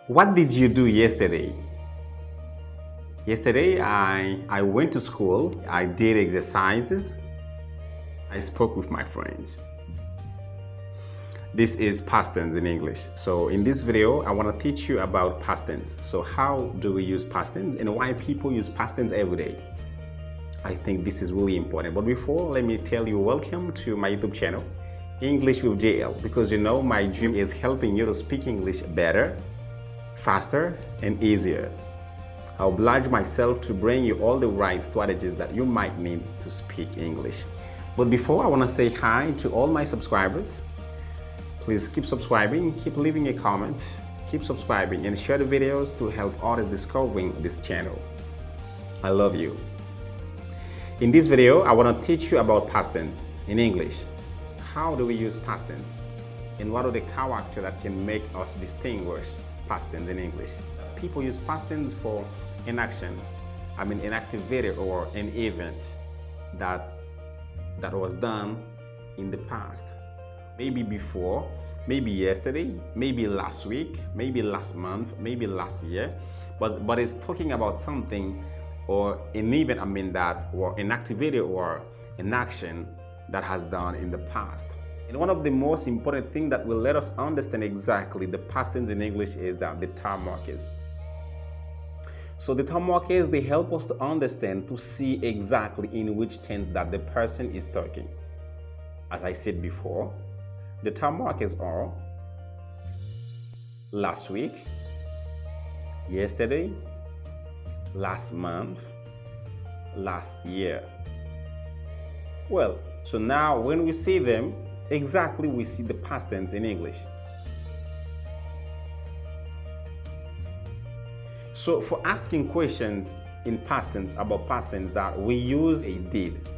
What did you do yesterday? Yesterday, I went to school, I did exercises, I spoke with my friends. This is past tense in English. So in this video, I want to teach you about past tense. So how do we use past tense and why people use past tense every day? I think this is really important. But before, let me tell you, welcome to my YouTube channel, English with JL, because my dream is helping you to speak English better, faster, and easier. I oblige myself to bring you all the right strategies that you might need to speak English. But before, I want to say hi to all my subscribers. Please keep subscribing, keep leaving a comment, keep subscribing, and share the videos to help others discovering this channel. I love you. In this video, I want to teach you about past tense in English. How do we use past tense? And what are the characters that can make us distinguish past tense in English? People use past tense for an action, an activity or an event that was done in the past. Maybe before, maybe yesterday, maybe last week, maybe last month, maybe last year, but it's talking about something or an event or an activity or an action that has done in the past. And one of the most important things that will let us understand exactly the past tense in English is that the term markers. So the term markers, they help us to understand, to see exactly in which tense that the person is talking. As I said before, the term markers are last week, yesterday, last month, last year. Well, so now when we see them, exactly we see the past tense in English. So for asking questions in past tense about past tense, that we use a did.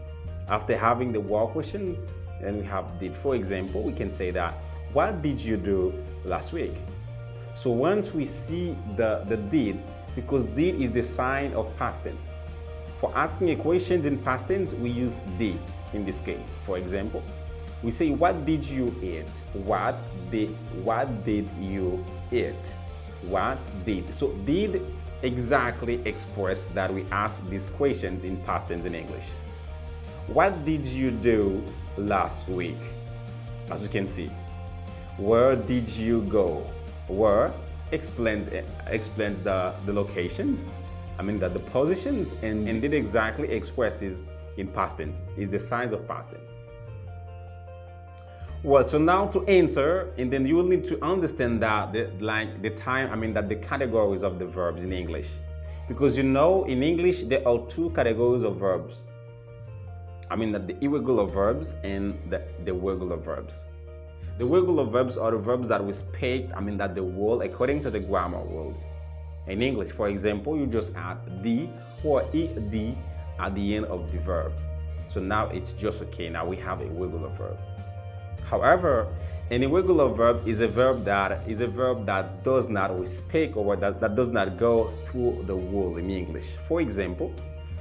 After having the what questions, and we have did. For example, we can say that, what did you do last week? So once we see the did, because did is the sign of past tense. For asking a question in past tense, we use did in this case. For example, we say, what did you eat? What did you eat? What did? So did exactly express that we ask these questions in past tense in English. What did you do last week? As you can see, where did you go? Where explains the locations, the positions, and did exactly expresses in past tense, is the signs of past tense. Well, so now to answer, and then you will need to understand that the categories of the verbs in English. Because in English, there are two categories of verbs. The irregular verbs and the regular verbs. The regular verbs are the verbs that we speak, that the word according to the grammar rules. In English, for example, you just add the or ed at the end of the verb. So now it's just okay. Now we have a regular verb. However, an irregular verb is a verb that does not speak or that does not go through the rule in English. For example,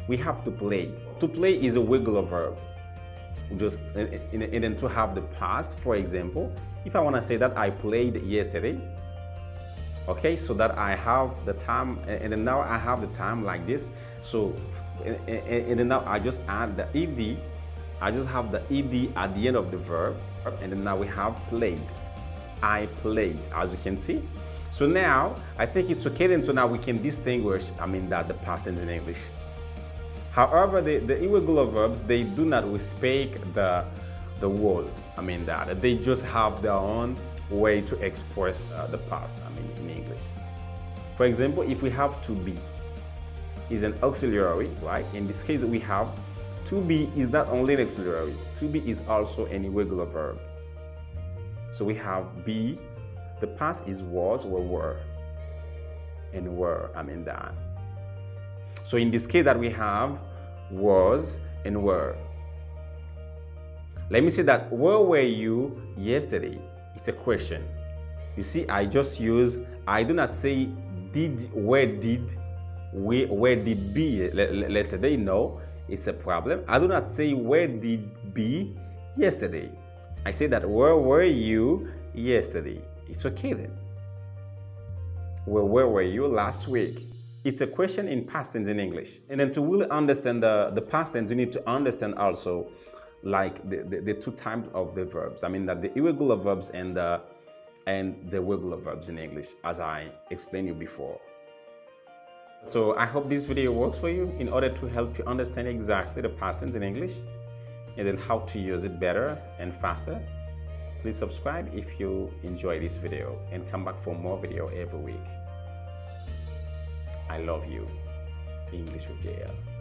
we have to play. To play is a regular verb. And then to have the past, for example, if I want to say that I played yesterday, okay, so that I have the time, and then now I have the time like this. So, and then now I just add the ed. I just have the ed at the end of the verb, and then now we have played. I played, as you can see. So now I think it's okay, and so now we can distinguish the past tense in English. However, the irregular verbs, they do not speak the words. They just have their own way to express the past in English. For example, if we have to be is an auxiliary, right? In this case, we have to be is not only an auxiliary. To be is also an irregular verb. So we have be. The past is was or were, and were. That. So in this case that we have was and were. Let me say that, where were you yesterday? It's a question. You see, I do not say where did be yesterday. No, it's a problem. I do not say where did be yesterday. I say that, where were you yesterday? It's okay then. Well, where were you last week? It's a question in past tense in English. And then to really understand the past tense, you need to understand also like the two types of the verbs. I mean that the irregular verbs and the regular verbs in English, as I explained you before. So I hope this video works for you in order to help you understand exactly the past tense in English and then how to use it better and faster. Please subscribe if you enjoy this video and come back for more video every week. I love you. English with JL.